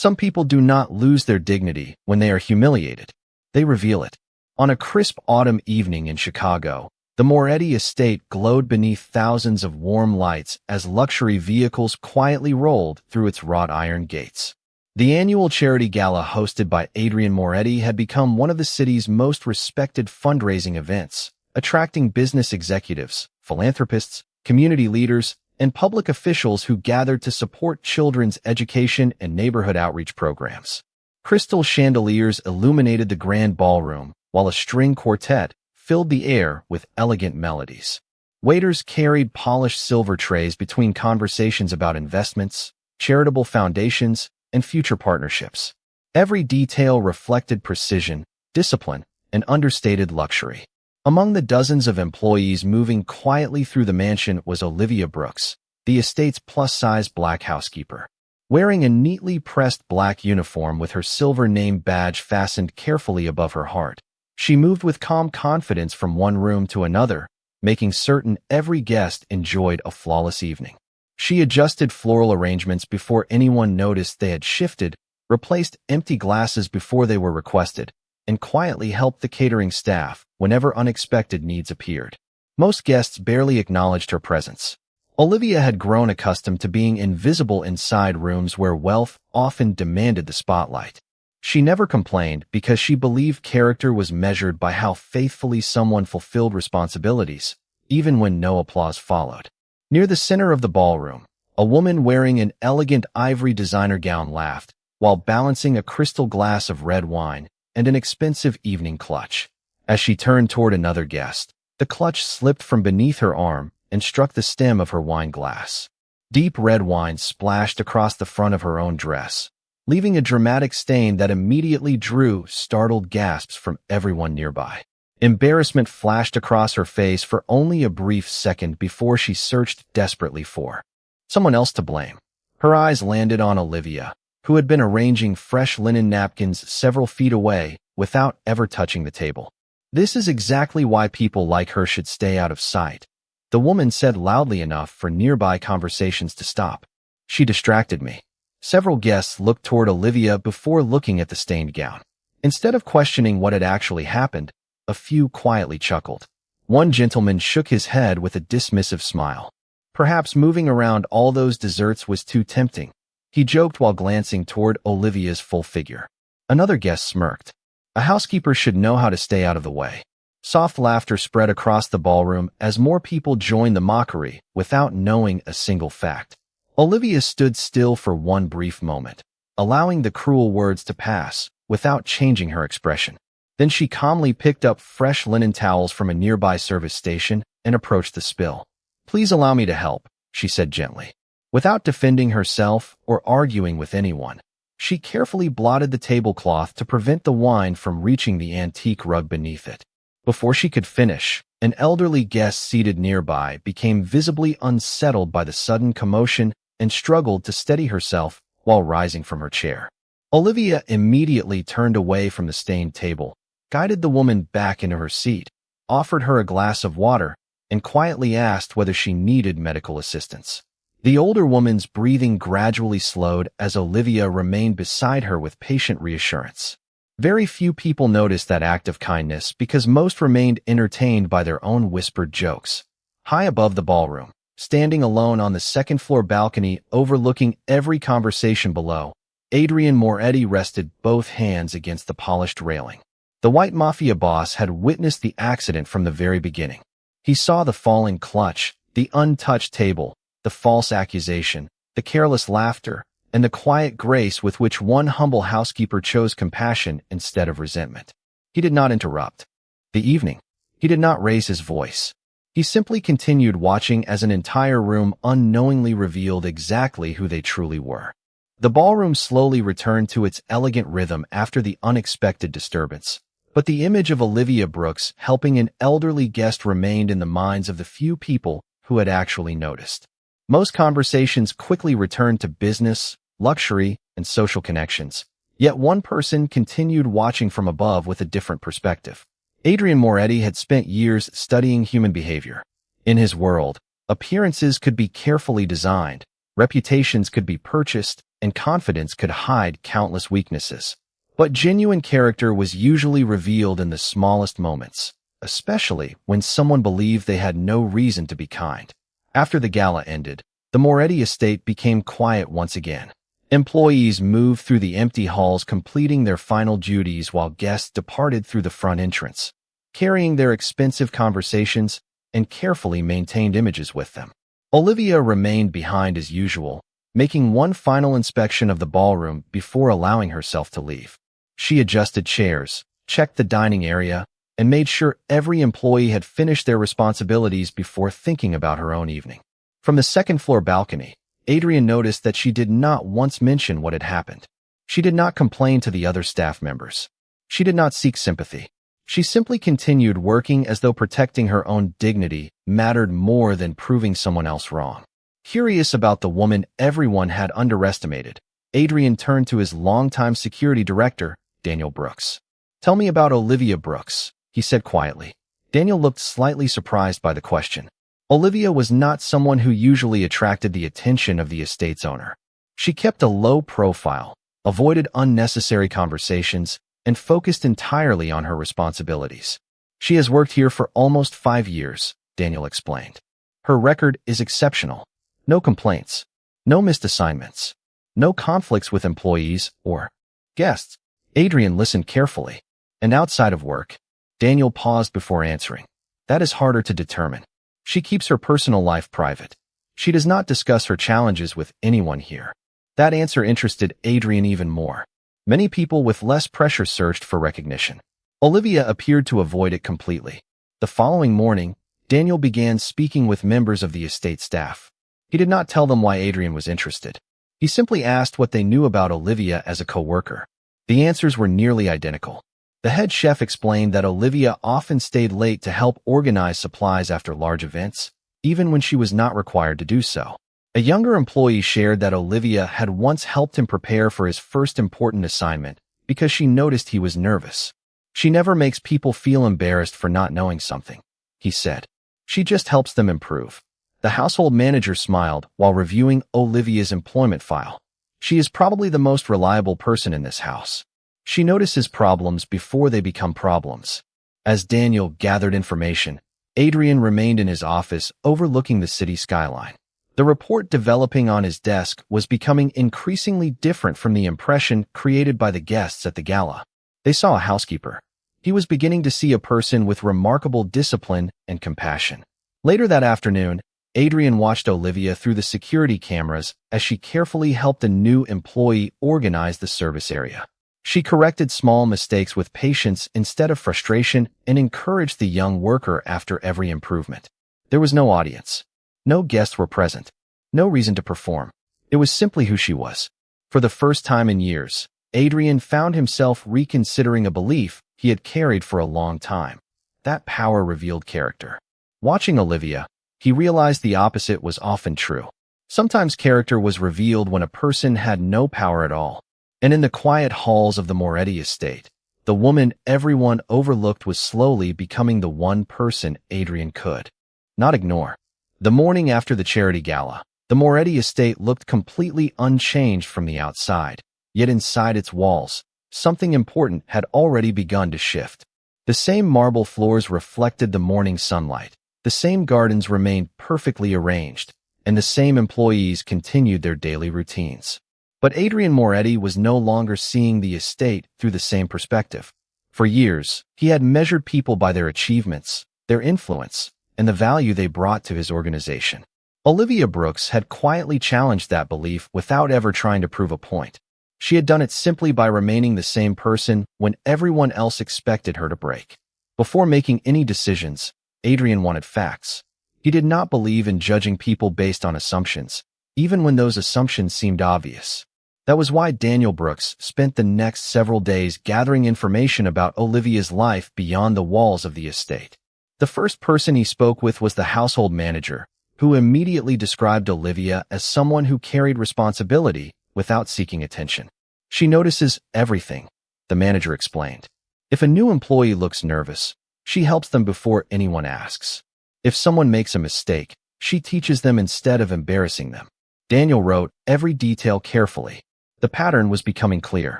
Some people do not lose their dignity when they are humiliated. They reveal it. On a crisp autumn evening in Chicago, the Moretti estate glowed beneath thousands of warm lights as luxury vehicles quietly rolled through its wrought iron gates. The annual charity gala hosted by Adrian Moretti had become one of the city's most respected fundraising events, attracting business executives, philanthropists, community leaders, and public officials who gathered to support children's education and neighborhood outreach programs. Crystal chandeliers illuminated the grand ballroom, while a string quartet filled the air with elegant melodies. Waiters carried polished silver trays between conversations about investments, charitable foundations, and future partnerships. Every detail reflected precision, discipline, and understated luxury. Among the dozens of employees moving quietly through the mansion was Olivia Brooks, the estate's plus-size black housekeeper. Wearing a neatly pressed black uniform with her silver name badge fastened carefully above her heart, she moved with calm confidence from one room to another, making certain every guest enjoyed a flawless evening. She adjusted floral arrangements before anyone noticed they had shifted, replaced empty glasses before they were requested, and quietly helped the catering staff whenever unexpected needs appeared. Most guests barely acknowledged her presence. Olivia had grown accustomed to being invisible inside rooms where wealth often demanded the spotlight. She never complained because she believed character was measured by how faithfully someone fulfilled responsibilities, even when no applause followed. Near the center of the ballroom, a woman wearing an elegant ivory designer gown laughed, while balancing a crystal glass of red wine and an expensive evening clutch. As she turned toward another guest, the clutch slipped from beneath her arm and struck the stem of her wine glass. Deep red wine splashed across the front of her own dress, leaving a dramatic stain that immediately drew startled gasps from everyone nearby. Embarrassment flashed across her face for only a brief second before she searched desperately for someone else to blame. Her eyes landed on Olivia, who had been arranging fresh linen napkins several feet away without ever touching the table. "This is exactly why people like her should stay out of sight," the woman said loudly enough for nearby conversations to stop. "She distracted me." Several guests looked toward Olivia before looking at the stained gown. Instead of questioning what had actually happened, a few quietly chuckled. One gentleman shook his head with a dismissive smile. Perhaps moving around all those desserts was too tempting, he joked while glancing toward Olivia's full figure. Another guest smirked. "A housekeeper should know how to stay out of the way." Soft laughter spread across the ballroom as more people joined the mockery without knowing a single fact. Olivia stood still for one brief moment, allowing the cruel words to pass without changing her expression. Then she calmly picked up fresh linen towels from a nearby service station and approached the spill. "Please allow me to help," she said gently. Without defending herself or arguing with anyone, she carefully blotted the tablecloth to prevent the wine from reaching the antique rug beneath it. Before she could finish, an elderly guest seated nearby became visibly unsettled by the sudden commotion and struggled to steady herself while rising from her chair. Olivia immediately turned away from the stained table, guided the woman back into her seat, offered her a glass of water, and quietly asked whether she needed medical assistance. The older woman's breathing gradually slowed as Olivia remained beside her with patient reassurance. Very few people noticed that act of kindness because most remained entertained by their own whispered jokes. High above the ballroom, standing alone on the second-floor balcony overlooking every conversation below, Adrian Moretti rested both hands against the polished railing. The White Mafia Boss had witnessed the accident from the very beginning. He saw the falling clutch, the untouched table, the false accusation, the careless laughter, and the quiet grace with which one humble housekeeper chose compassion instead of resentment. He did not interrupt the evening. He did not raise his voice. He simply continued watching as an entire room unknowingly revealed exactly who they truly were. The ballroom slowly returned to its elegant rhythm after the unexpected disturbance, but the image of Olivia Brooks helping an elderly guest remained in the minds of the few people who had actually noticed. Most conversations quickly returned to business, luxury, and social connections, yet one person continued watching from above with a different perspective. Adrian Moretti had spent years studying human behavior. In his world, appearances could be carefully designed, reputations could be purchased, and confidence could hide countless weaknesses. But genuine character was usually revealed in the smallest moments, especially when someone believed they had no reason to be kind. After the gala ended, the Moretti estate became quiet once again. Employees moved through the empty halls, completing their final duties while guests departed through the front entrance, carrying their expensive conversations and carefully maintained images with them. Olivia remained behind as usual, making one final inspection of the ballroom before allowing herself to leave. She adjusted chairs, checked the dining area, and made sure every employee had finished their responsibilities before thinking about her own evening. From the second-floor balcony, Adrian noticed that she did not once mention what had happened. She did not complain to the other staff members. She did not seek sympathy. She simply continued working as though protecting her own dignity mattered more than proving someone else wrong. Curious about the woman everyone had underestimated, Adrian turned to his longtime security director, Daniel Brooks. "Tell me about Olivia Brooks," he said quietly. Daniel looked slightly surprised by the question. Olivia was not someone who usually attracted the attention of the estate's owner. She kept a low profile, avoided unnecessary conversations, and focused entirely on her responsibilities. "She has worked here for almost 5 years, Daniel explained. "Her record is exceptional. No complaints, no missed assignments, no conflicts with employees or guests." Adrian listened carefully. "And outside of work?" Daniel paused before answering. "That is harder to determine. She keeps her personal life private. She does not discuss her challenges with anyone here." That answer interested Adrian even more. Many people with less pressure searched for recognition. Olivia appeared to avoid it completely. The following morning, Daniel began speaking with members of the estate staff. He did not tell them why Adrian was interested. He simply asked what they knew about Olivia as a co-worker. The answers were nearly identical. The head chef explained that Olivia often stayed late to help organize supplies after large events, even when she was not required to do so. A younger employee shared that Olivia had once helped him prepare for his first important assignment because she noticed he was nervous. "She never makes people feel embarrassed for not knowing something," he said. "She just helps them improve." The household manager smiled while reviewing Olivia's employment file. "She is probably the most reliable person in this house. She notices problems before they become problems." As Daniel gathered information, Adrian remained in his office overlooking the city skyline. The report developing on his desk was becoming increasingly different from the impression created by the guests at the gala. They saw a housekeeper. He was beginning to see a person with remarkable discipline and compassion. Later that afternoon, Adrian watched Olivia through the security cameras as she carefully helped a new employee organize the service area. She corrected small mistakes with patience instead of frustration and encouraged the young worker after every improvement. There was no audience. No guests were present. No reason to perform. It was simply who she was. For the first time in years, Adrian found himself reconsidering a belief he had carried for a long time. That power revealed character. Watching Olivia, he realized the opposite was often true. Sometimes character was revealed when a person had no power at all. And in the quiet halls of the Moretti estate, the woman everyone overlooked was slowly becoming the one person Adrian could not ignore. The morning after the charity gala, the Moretti estate looked completely unchanged from the outside, yet inside its walls, something important had already begun to shift. The same marble floors reflected the morning sunlight, the same gardens remained perfectly arranged, and the same employees continued their daily routines. But Adrian Moretti was no longer seeing the estate through the same perspective. For years, he had measured people by their achievements, their influence, and the value they brought to his organization. Olivia Brooks had quietly challenged that belief without ever trying to prove a point. She had done it simply by remaining the same person when everyone else expected her to break. Before making any decisions, Adrian wanted facts. He did not believe in judging people based on assumptions, even when those assumptions seemed obvious. That was why Daniel Brooks spent the next several days gathering information about Olivia's life beyond the walls of the estate. The first person he spoke with was the household manager, who immediately described Olivia as someone who carried responsibility without seeking attention. "She notices everything," the manager explained. "If a new employee looks nervous, she helps them before anyone asks. If someone makes a mistake, she teaches them instead of embarrassing them." Daniel wrote every detail carefully, The pattern was becoming clear.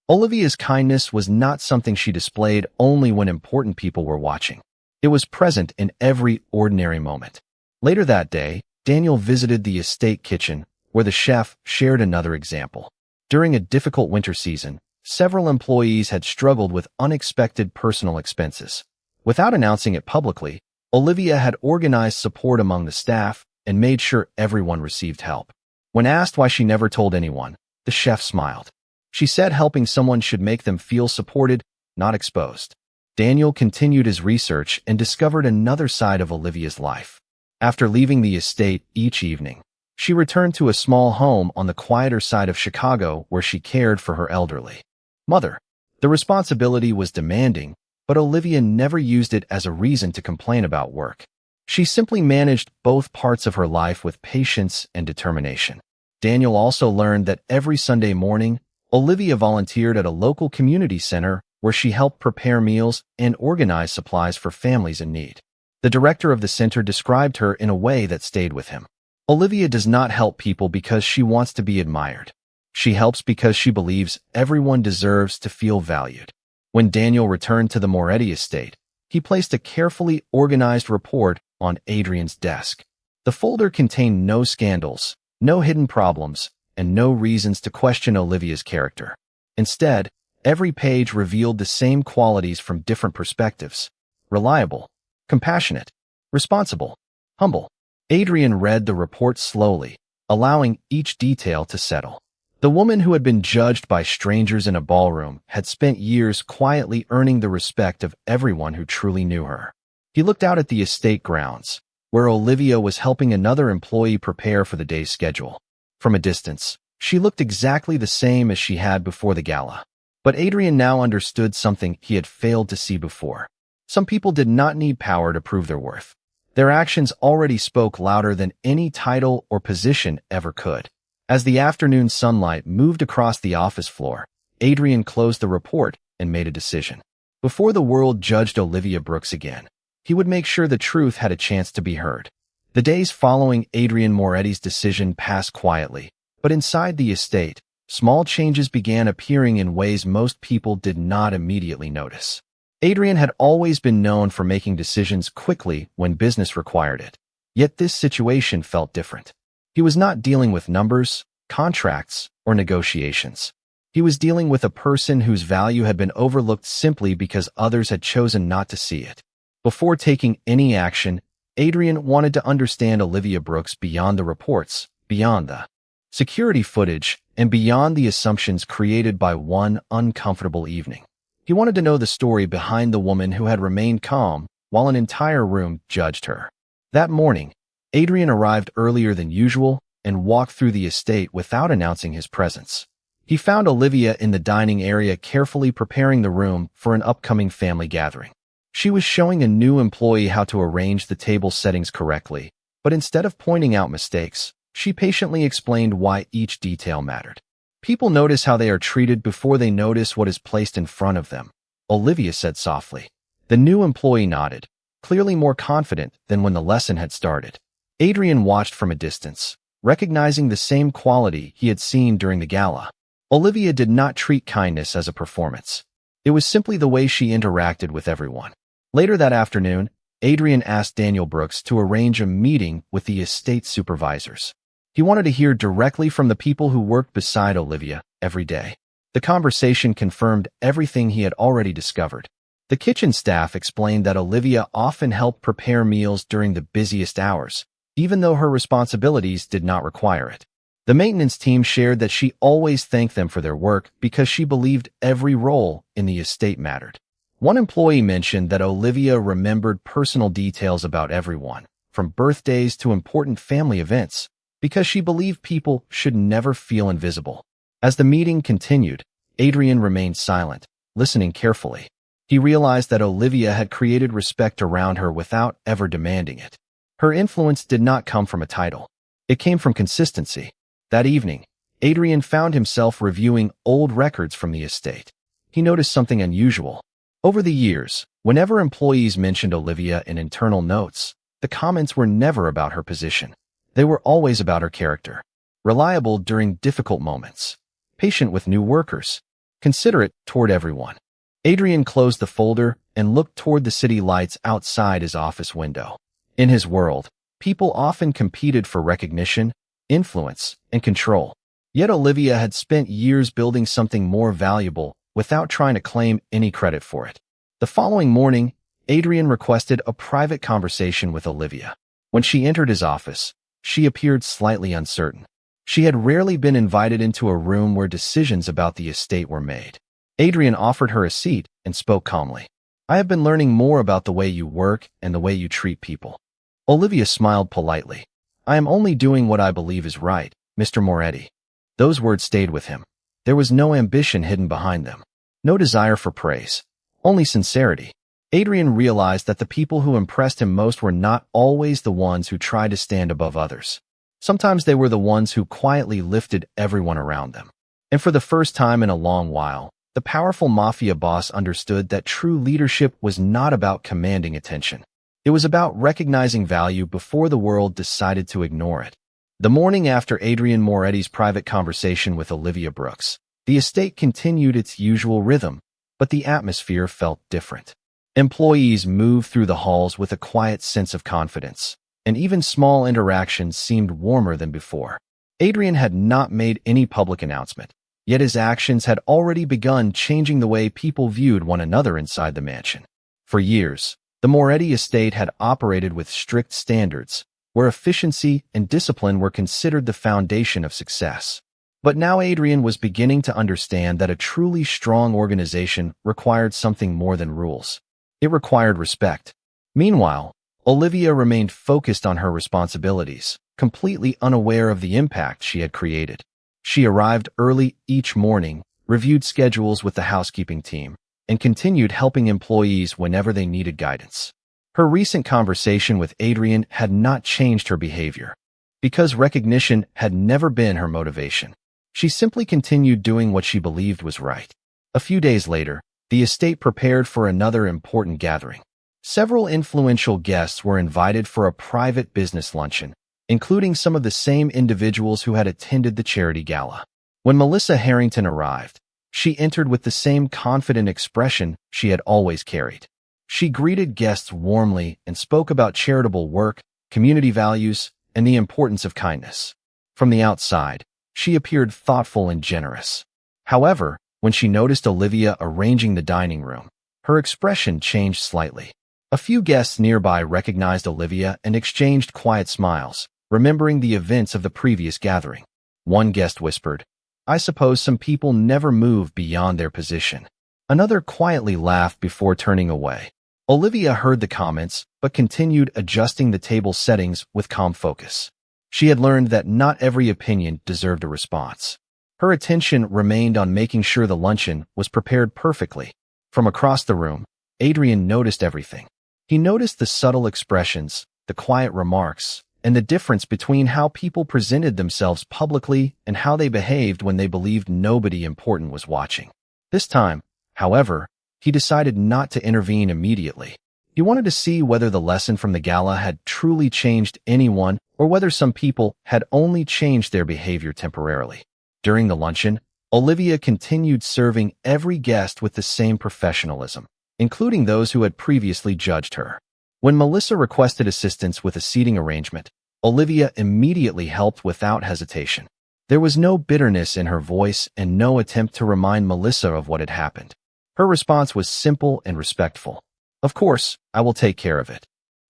Olivia's kindness was not something she displayed only when important people were watching. It was present in every ordinary moment. Later that day, Daniel visited the estate kitchen, where the chef shared another example. During a difficult winter season, several employees had struggled with unexpected personal expenses. Without announcing it publicly, Olivia had organized support among the staff and made sure everyone received help. When asked why she never told anyone, the chef smiled. She said helping someone should make them feel supported, not exposed. Daniel continued his research and discovered another side of Olivia's life. After leaving the estate each evening, she returned to a small home on the quieter side of Chicago where she cared for her elderly mother. The responsibility was demanding, but Olivia never used it as a reason to complain about work. She simply managed both parts of her life with patience and determination. Daniel also learned that every Sunday morning, Olivia volunteered at a local community center where she helped prepare meals and organize supplies for families in need. The director of the center described her in a way that stayed with him. Olivia does not help people because she wants to be admired. She helps because she believes everyone deserves to feel valued. When Daniel returned to the Moretti estate, he placed a carefully organized report on Adrian's desk. The folder contained no scandals, no hidden problems, and no reasons to question Olivia's character. Instead, every page revealed the same qualities from different perspectives: reliable, compassionate, responsible, humble. Adrian read the report slowly, allowing each detail to settle. The woman who had been judged by strangers in a ballroom had spent years quietly earning the respect of everyone who truly knew her. He looked out at the estate grounds, where Olivia was helping another employee prepare for the day's schedule. From a distance, she looked exactly the same as she had before the gala. But Adrian now understood something he had failed to see before. Some people did not need power to prove their worth. Their actions already spoke louder than any title or position ever could. As the afternoon sunlight moved across the office floor, Adrian closed the report and made a decision. Before the world judged Olivia Brooks again, he would make sure the truth had a chance to be heard. The days following Adrian Moretti's decision passed quietly, but inside the estate, small changes began appearing in ways most people did not immediately notice. Adrian had always been known for making decisions quickly when business required it. Yet this situation felt different. He was not dealing with numbers, contracts, or negotiations. He was dealing with a person whose value had been overlooked simply because others had chosen not to see it. Before taking any action, Adrian wanted to understand Olivia Brooks beyond the reports, beyond the security footage, and beyond the assumptions created by one uncomfortable evening. He wanted to know the story behind the woman who had remained calm while an entire room judged her. That morning, Adrian arrived earlier than usual and walked through the estate without announcing his presence. He found Olivia in the dining area carefully preparing the room for an upcoming family gathering. She was showing a new employee how to arrange the table settings correctly, but instead of pointing out mistakes, she patiently explained why each detail mattered. People notice how they are treated before they notice what is placed in front of them, Olivia said softly. The new employee nodded, clearly more confident than when the lesson had started. Adrian watched from a distance, recognizing the same quality he had seen during the gala. Olivia did not treat kindness as a performance. It was simply the way she interacted with everyone. Later that afternoon, Adrian asked Daniel Brooks to arrange a meeting with the estate supervisors. He wanted to hear directly from the people who worked beside Olivia every day. The conversation confirmed everything he had already discovered. The kitchen staff explained that Olivia often helped prepare meals during the busiest hours, even though her responsibilities did not require it. The maintenance team shared that she always thanked them for their work because she believed every role in the estate mattered. One employee mentioned that Olivia remembered personal details about everyone, from birthdays to important family events, because she believed people should never feel invisible. As the meeting continued, Adrian remained silent, listening carefully. He realized that Olivia had created respect around her without ever demanding it. Her influence did not come from a title. It came from consistency. That evening, Adrian found himself reviewing old records from the estate. He noticed something unusual. Over the years, whenever employees mentioned Olivia in internal notes, the comments were never about her position. They were always about her character. Reliable during difficult moments, patient with new workers, considerate toward everyone. Adrian closed the folder and looked toward the city lights outside his office window. In his world, people often competed for recognition, influence, and control. Yet Olivia had spent years building something more valuable without trying to claim any credit for it. The following morning, Adrian requested a private conversation with Olivia. When she entered his office, she appeared slightly uncertain. She had rarely been invited into a room where decisions about the estate were made. Adrian offered her a seat and spoke calmly. "I have been learning more about the way you work and the way you treat people." Olivia smiled politely. "I am only doing what I believe is right, Mr. Moretti." Those words stayed with him. There was no ambition hidden behind them. No desire for praise. Only sincerity. Adrian realized that the people who impressed him most were not always the ones who tried to stand above others. Sometimes they were the ones who quietly lifted everyone around them. And for the first time in a long while, the powerful mafia boss understood that true leadership was not about commanding attention. It was about recognizing value before the world decided to ignore it. The morning after Adrian Moretti's private conversation with Olivia Brooks, the estate continued its usual rhythm, but the atmosphere felt different. Employees moved through the halls with a quiet sense of confidence, and even small interactions seemed warmer than before. Adrian had not made any public announcement, yet his actions had already begun changing the way people viewed one another inside the mansion. For years, the Moretti estate had operated with strict standards, where efficiency and discipline were considered the foundation of success. But now Adrian was beginning to understand that a truly strong organization required something more than rules. It required respect. Meanwhile, Olivia remained focused on her responsibilities, completely unaware of the impact she had created. She arrived early each morning, reviewed schedules with the housekeeping team, and continued helping employees whenever they needed guidance. Her recent conversation with Adrian had not changed her behavior, because recognition had never been her motivation. She simply continued doing what she believed was right. A few days later, the estate prepared for another important gathering. Several influential guests were invited for a private business luncheon, including some of the same individuals who had attended the charity gala. When Melissa Harrington arrived, she entered with the same confident expression she had always carried. She greeted guests warmly and spoke about charitable work, community values, and the importance of kindness. From the outside, she appeared thoughtful and generous. However, when she noticed Olivia arranging the dining room, her expression changed slightly. A few guests nearby recognized Olivia and exchanged quiet smiles, remembering the events of the previous gathering. One guest whispered, "I suppose some people never move beyond their position." Another quietly laughed before turning away. Olivia heard the comments, but continued adjusting the table settings with calm focus. She had learned that not every opinion deserved a response. Her attention remained on making sure the luncheon was prepared perfectly. From across the room, Adrian noticed everything. He noticed the subtle expressions, the quiet remarks, and the difference between how people presented themselves publicly and how they behaved when they believed nobody important was watching. This time, however, he decided not to intervene immediately. He wanted to see whether the lesson from the gala had truly changed anyone or whether some people had only changed their behavior temporarily. During the luncheon, Olivia continued serving every guest with the same professionalism, including those who had previously judged her. When Melissa requested assistance with a seating arrangement, Olivia immediately helped without hesitation. There was no bitterness in her voice and no attempt to remind Melissa of what had happened. Her response was simple and respectful. "Of course, I will take care of it."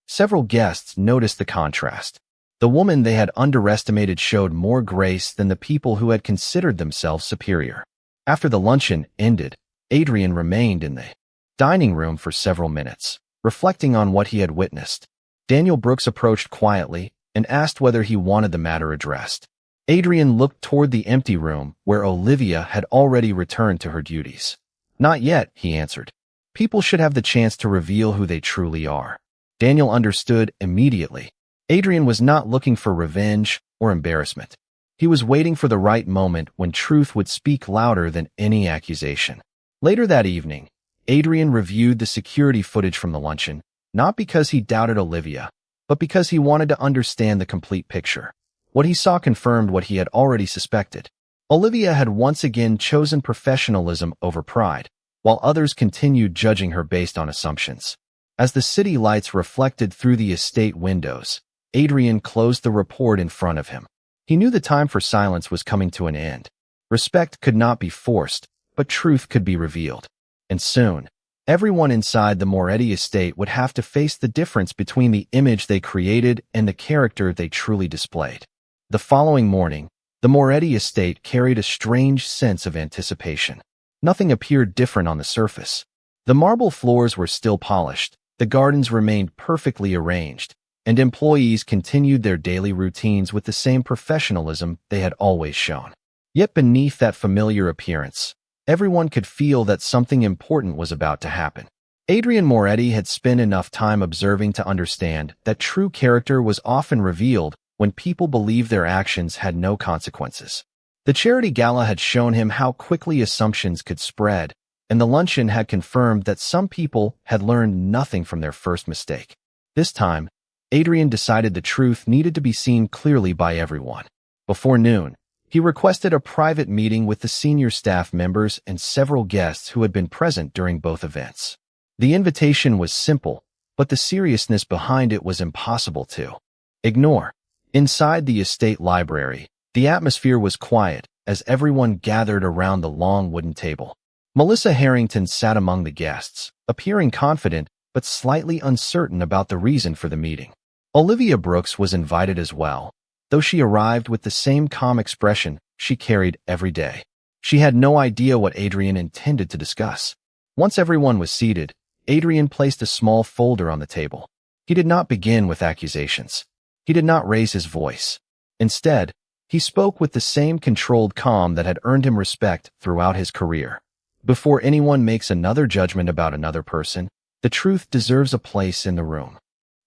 Several guests noticed the contrast. The woman they had underestimated showed more grace than the people who had considered themselves superior. After the luncheon ended, Adrian remained in the dining room for several minutes, reflecting on what he had witnessed. Daniel Brooks approached quietly and asked whether he wanted the matter addressed. Adrian looked toward the empty room where Olivia had already returned to her duties. "Not yet," he answered. "People should have the chance to reveal who they truly are." Daniel understood immediately. Adrian was not looking for revenge or embarrassment. He was waiting for the right moment when truth would speak louder than any accusation. Later that evening, Adrian reviewed the security footage from the luncheon, not because he doubted Olivia, but because he wanted to understand the complete picture. What he saw confirmed what he had already suspected. Olivia had once again chosen professionalism over pride, while others continued judging her based on assumptions. As the city lights reflected through the estate windows, Adrian closed the report in front of him. He knew the time for silence was coming to an end. Respect could not be forced, but truth could be revealed. And soon, everyone inside the Moretti estate would have to face the difference between the image they created and the character they truly displayed. The following morning, the Moretti estate carried a strange sense of anticipation. Nothing appeared different on the surface. The marble floors were still polished, the gardens remained perfectly arranged, and employees continued their daily routines with the same professionalism they had always shown. Yet beneath that familiar appearance, everyone could feel that something important was about to happen. Adrian Moretti had spent enough time observing to understand that true character was often revealed when people believed their actions had no consequences. The charity gala had shown him how quickly assumptions could spread, and the luncheon had confirmed that some people had learned nothing from their first mistake. This time, Adrian decided the truth needed to be seen clearly by everyone. Before noon, he requested a private meeting with the senior staff members and several guests who had been present during both events. The invitation was simple, but the seriousness behind it was impossible to ignore. Inside the estate library, the atmosphere was quiet as everyone gathered around the long wooden table. Melissa Harrington sat among the guests, appearing confident but slightly uncertain about the reason for the meeting. Olivia Brooks was invited as well, though she arrived with the same calm expression she carried every day. She had no idea what Adrian intended to discuss. Once everyone was seated, Adrian placed a small folder on the table. He did not begin with accusations. He did not raise his voice. Instead, he spoke with the same controlled calm that had earned him respect throughout his career. Before anyone makes another judgment about another person, the truth deserves a place in the room.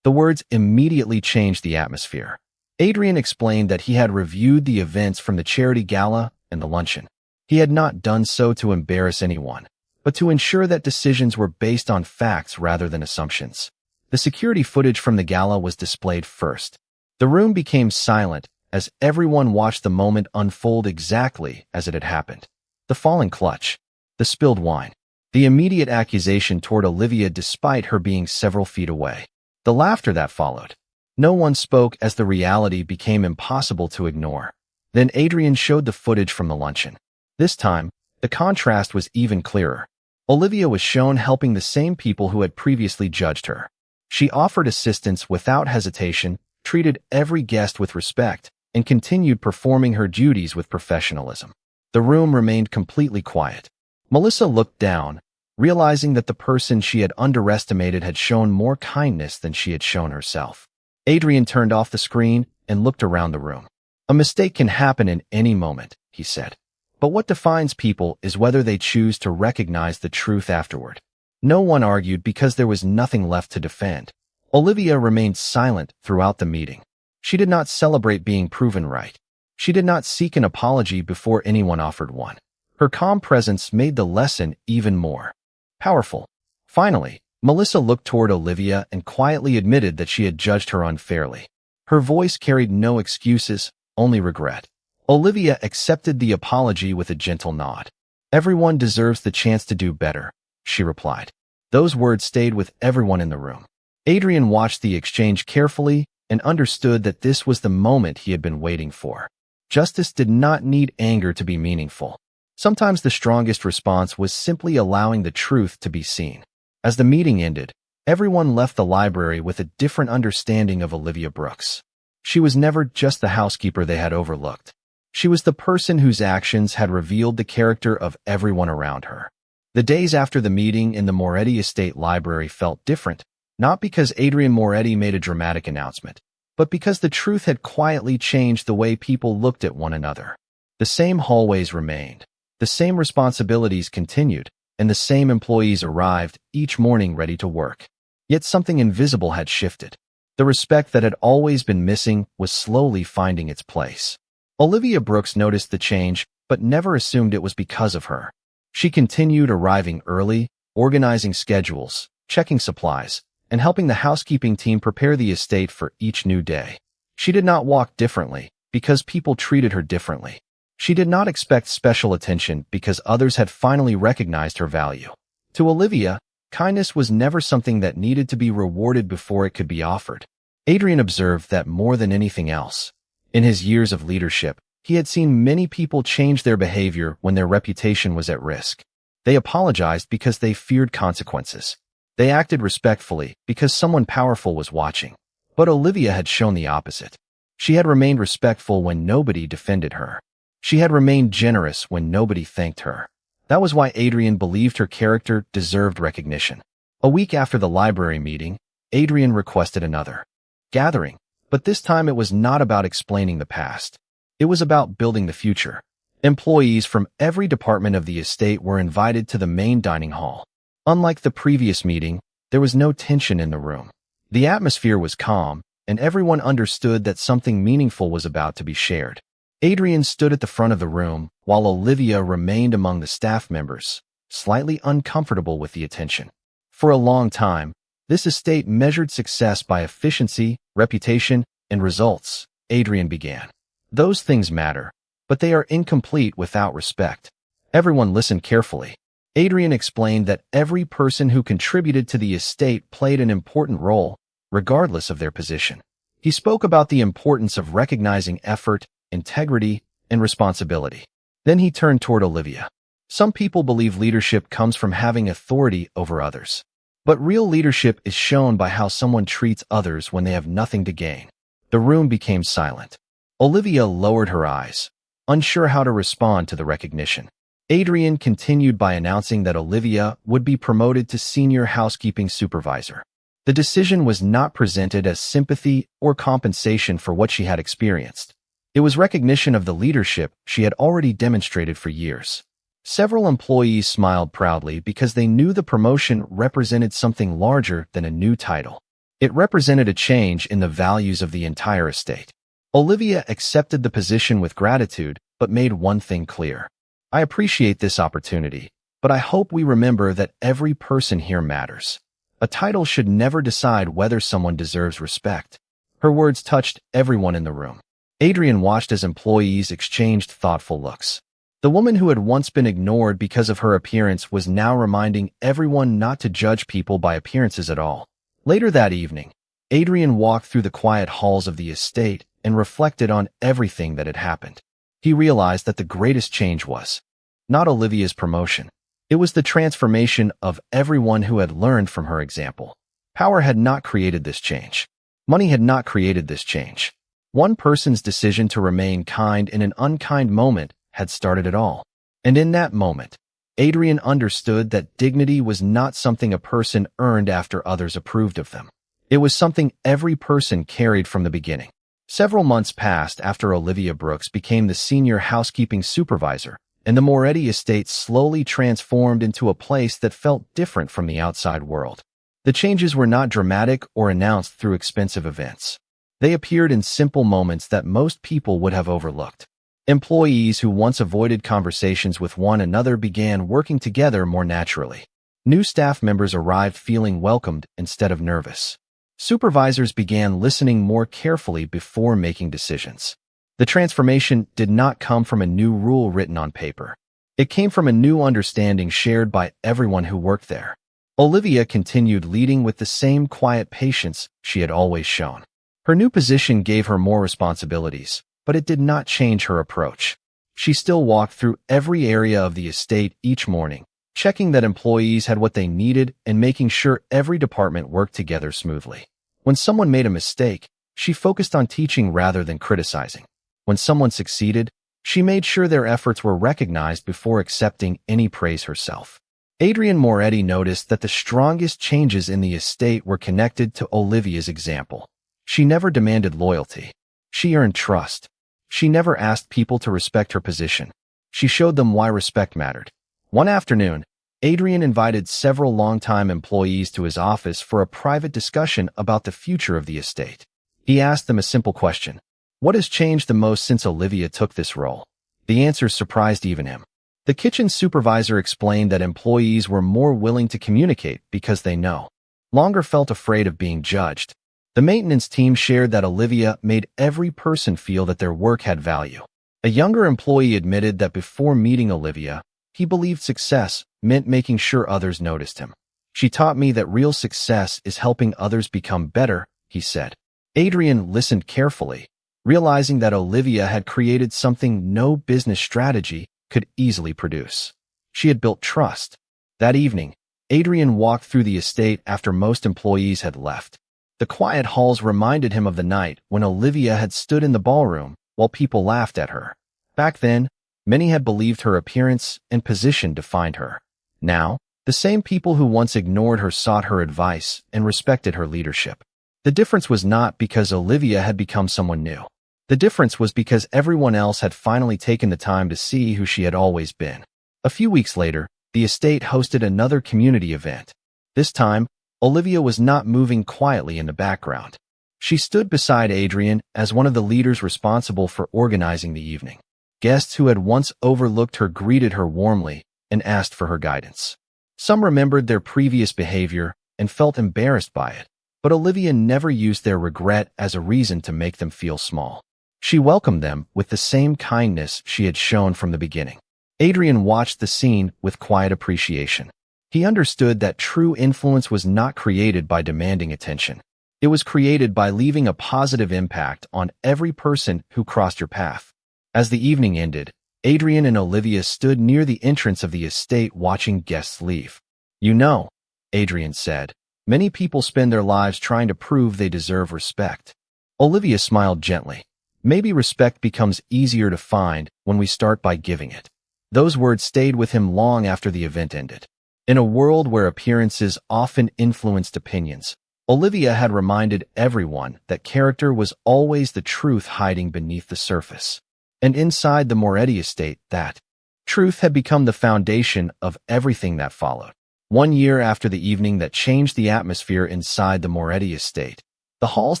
The words immediately changed the atmosphere. Adrian explained that he had reviewed the events from the charity gala and the luncheon. He had not done so to embarrass anyone, but to ensure that decisions were based on facts rather than assumptions. The security footage from the gala was displayed first. The room became silent as everyone watched the moment unfold exactly as it had happened. The falling clutch, the spilled wine, the immediate accusation toward Olivia despite her being several feet away, the laughter that followed. No one spoke as the reality became impossible to ignore. Then Adrian showed the footage from the luncheon. This time, the contrast was even clearer. Olivia was shown helping the same people who had previously judged her. She offered assistance without hesitation, treated every guest with respect, and continued performing her duties with professionalism. The room remained completely quiet. Melissa looked down, realizing that the person she had underestimated had shown more kindness than she had shown herself. Adrian turned off the screen and looked around the room. A mistake can happen in any moment, he said. But what defines people is whether they choose to recognize the truth afterward. No one argued because there was nothing left to defend. Olivia remained silent throughout the meeting. She did not celebrate being proven right. She did not seek an apology before anyone offered one. Her calm presence made the lesson even more powerful. Finally, Melissa looked toward Olivia and quietly admitted that she had judged her unfairly. Her voice carried no excuses, only regret. Olivia accepted the apology with a gentle nod. "Everyone deserves the chance to do better," she replied. Those words stayed with everyone in the room. Adrian watched the exchange carefully and understood that this was the moment he had been waiting for. Justice did not need anger to be meaningful. Sometimes the strongest response was simply allowing the truth to be seen. As the meeting ended, everyone left the library with a different understanding of Olivia Brooks. She was never just the housekeeper they had overlooked. She was the person whose actions had revealed the character of everyone around her. The days after the meeting in the Moretti Estate Library felt different, not because Adrian Moretti made a dramatic announcement, but because the truth had quietly changed the way people looked at one another. The same hallways remained, the same responsibilities continued, and the same employees arrived each morning ready to work. Yet something invisible had shifted. The respect that had always been missing was slowly finding its place. Olivia Brooks noticed the change, but never assumed it was because of her. She continued arriving early, organizing schedules, checking supplies, and helping the housekeeping team prepare the estate for each new day. She did not walk differently, because people treated her differently. She did not expect special attention because others had finally recognized her value. To Olivia, kindness was never something that needed to be rewarded before it could be offered. Adrian observed that more than anything else, in his years of leadership, he had seen many people change their behavior when their reputation was at risk. They apologized because they feared consequences. They acted respectfully because someone powerful was watching. But Olivia had shown the opposite. She had remained respectful when nobody defended her. She had remained generous when nobody thanked her. That was why Adrian believed her character deserved recognition. A week after the library meeting, Adrian requested another gathering, but this time it was not about explaining the past. It was about building the future. Employees from every department of the estate were invited to the main dining hall. Unlike the previous meeting, there was no tension in the room. The atmosphere was calm, and everyone understood that something meaningful was about to be shared. Adrian stood at the front of the room, while Olivia remained among the staff members, slightly uncomfortable with the attention. For a long time, this estate measured success by efficiency, reputation, and results, Adrian began. Those things matter, but they are incomplete without respect. Everyone listened carefully. Adrian explained that every person who contributed to the estate played an important role, regardless of their position. He spoke about the importance of recognizing effort, integrity, and responsibility. Then he turned toward Olivia. Some people believe leadership comes from having authority over others. But real leadership is shown by how someone treats others when they have nothing to gain. The room became silent. Olivia lowered her eyes, unsure how to respond to the recognition. Adrian continued by announcing that Olivia would be promoted to senior housekeeping supervisor. The decision was not presented as sympathy or compensation for what she had experienced. It was recognition of the leadership she had already demonstrated for years. Several employees smiled proudly because they knew the promotion represented something larger than a new title. It represented a change in the values of the entire estate. Olivia accepted the position with gratitude, but made one thing clear. I appreciate this opportunity, but I hope we remember that every person here matters. A title should never decide whether someone deserves respect. Her words touched everyone in the room. Adrian watched as employees exchanged thoughtful looks. The woman who had once been ignored because of her appearance was now reminding everyone not to judge people by appearances at all. Later that evening, Adrian walked through the quiet halls of the estate and reflected on everything that had happened. He realized that the greatest change was not Olivia's promotion. It was the transformation of everyone who had learned from her example. Power had not created this change. Money had not created this change. One person's decision to remain kind in an unkind moment had started it all. And in that moment, Adrian understood that dignity was not something a person earned after others approved of them. It was something every person carried from the beginning. Several months passed after Olivia Brooks became the senior housekeeping supervisor, and the Moretti estate slowly transformed into a place that felt different from the outside world. The changes were not dramatic or announced through expensive events. They appeared in simple moments that most people would have overlooked. Employees who once avoided conversations with one another began working together more naturally. New staff members arrived feeling welcomed instead of nervous. Supervisors began listening more carefully before making decisions. The transformation did not come from a new rule written on paper. It came from a new understanding shared by everyone who worked there. Olivia continued leading with the same quiet patience she had always shown. Her new position gave her more responsibilities, but it did not change her approach. She still walked through every area of the estate each morning, checking that employees had what they needed and making sure every department worked together smoothly. When someone made a mistake, she focused on teaching rather than criticizing. When someone succeeded, she made sure their efforts were recognized before accepting any praise herself. Adrian Moretti noticed that the strongest changes in the estate were connected to Olivia's example. She never demanded loyalty. She earned trust. She never asked people to respect her position. She showed them why respect mattered. One afternoon, Adrian invited several longtime employees to his office for a private discussion about the future of the estate. He asked them a simple question. What has changed the most since Olivia took this role? The answers surprised even him. The kitchen supervisor explained that employees were more willing to communicate because they no longer felt afraid of being judged. The maintenance team shared that Olivia made every person feel that their work had value. A younger employee admitted that before meeting Olivia, he believed success meant making sure others noticed him. She taught me that real success is helping others become better, he said. Adrian listened carefully, realizing that Olivia had created something no business strategy could easily produce. She had built trust. That evening, Adrian walked through the estate after most employees had left. The quiet halls reminded him of the night when Olivia had stood in the ballroom while people laughed at her. Back then, many had believed her appearance and position defined her. Now, the same people who once ignored her sought her advice and respected her leadership. The difference was not because Olivia had become someone new. The difference was because everyone else had finally taken the time to see who she had always been. A few weeks later, the estate hosted another community event. This time, Olivia was not moving quietly in the background. She stood beside Adrian as one of the leaders responsible for organizing the evening. Guests who had once overlooked her greeted her warmly and asked for her guidance. Some remembered their previous behavior and felt embarrassed by it, but Olivia never used their regret as a reason to make them feel small. She welcomed them with the same kindness she had shown from the beginning. Adrian watched the scene with quiet appreciation. He understood that true influence was not created by demanding attention. It was created by leaving a positive impact on every person who crossed your path. As the evening ended, Adrian and Olivia stood near the entrance of the estate watching guests leave. "You know," Adrian said, "many people spend their lives trying to prove they deserve respect." Olivia smiled gently. "Maybe respect becomes easier to find when we start by giving it." Those words stayed with him long after the event ended. In a world where appearances often influenced opinions, Olivia had reminded everyone that character was always the truth hiding beneath the surface. And inside the Moretti estate, that truth had become the foundation of everything that followed. 1 year after the evening that changed the atmosphere inside the Moretti estate, the halls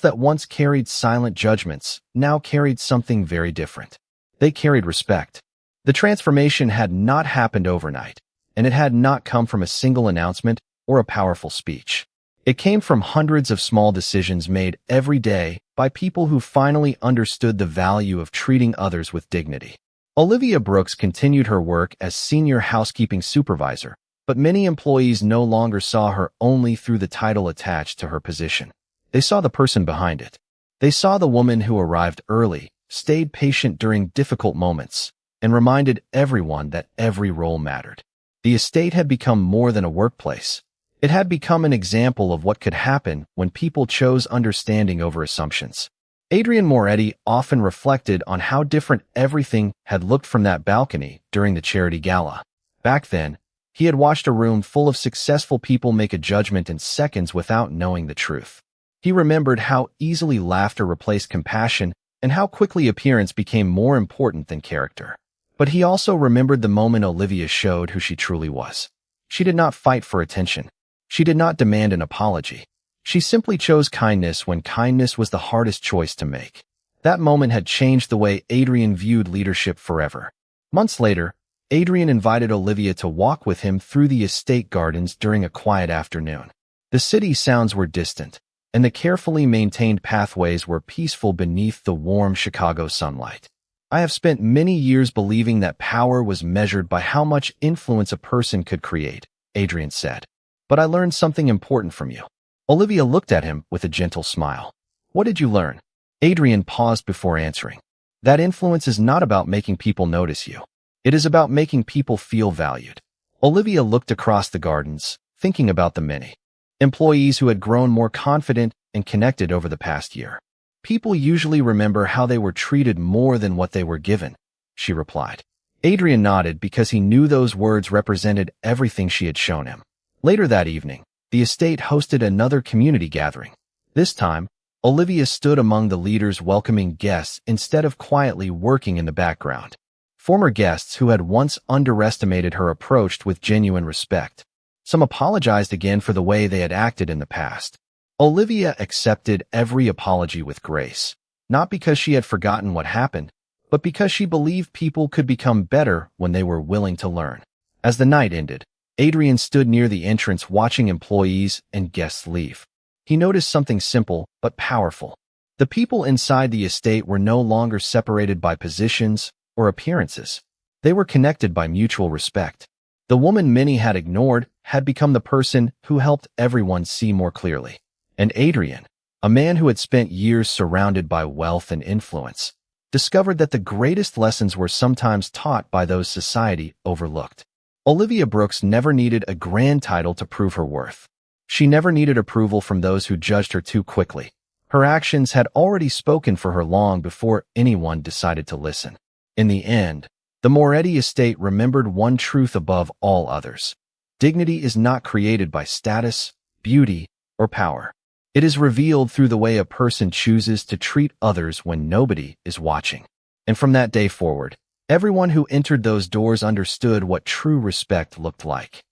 that once carried silent judgments now carried something very different. They carried respect. The transformation had not happened overnight, and it had not come from a single announcement or a powerful speech. It came from hundreds of small decisions made every day by people who finally understood the value of treating others with dignity. Olivia Brooks continued her work as senior housekeeping supervisor, but many employees no longer saw her only through the title attached to her position. They saw the person behind it. They saw the woman who arrived early, stayed patient during difficult moments, and reminded everyone that every role mattered. The estate had become more than a workplace. It had become an example of what could happen when people chose understanding over assumptions. Adrian Moretti often reflected on how different everything had looked from that balcony during the charity gala. Back then, he had watched a room full of successful people make a judgment in seconds without knowing the truth. He remembered how easily laughter replaced compassion and how quickly appearance became more important than character. But he also remembered the moment Olivia showed who she truly was. She did not fight for attention. She did not demand an apology. She simply chose kindness when kindness was the hardest choice to make. That moment had changed the way Adrian viewed leadership forever. Months later, Adrian invited Olivia to walk with him through the estate gardens during a quiet afternoon. The city sounds were distant, and the carefully maintained pathways were peaceful beneath the warm Chicago sunlight. "I have spent many years believing that power was measured by how much influence a person could create," Adrian said. "But I learned something important from you." Olivia looked at him with a gentle smile. "What did you learn?" Adrian paused before answering. "That influence is not about making people notice you. It is about making people feel valued." Olivia looked across the gardens, thinking about the many employees who had grown more confident and connected over the past year. "People usually remember how they were treated more than what they were given," she replied. Adrian nodded because he knew those words represented everything she had shown him. Later that evening, the estate hosted another community gathering. This time, Olivia stood among the leaders welcoming guests instead of quietly working in the background. Former guests who had once underestimated her approached with genuine respect. Some apologized again for the way they had acted in the past. Olivia accepted every apology with grace, not because she had forgotten what happened, but because she believed people could become better when they were willing to learn. As the night ended, Adrian stood near the entrance watching employees and guests leave. He noticed something simple but powerful. The people inside the estate were no longer separated by positions or appearances. They were connected by mutual respect. The woman many had ignored had become the person who helped everyone see more clearly. And Adrian, a man who had spent years surrounded by wealth and influence, discovered that the greatest lessons were sometimes taught by those society overlooked. Olivia Brooks never needed a grand title to prove her worth. She never needed approval from those who judged her too quickly. Her actions had already spoken for her long before anyone decided to listen. In the end, the Moretti estate remembered one truth above all others. Dignity is not created by status, beauty, or power. It is revealed through the way a person chooses to treat others when nobody is watching. And from that day forward, everyone who entered those doors understood what true respect looked like.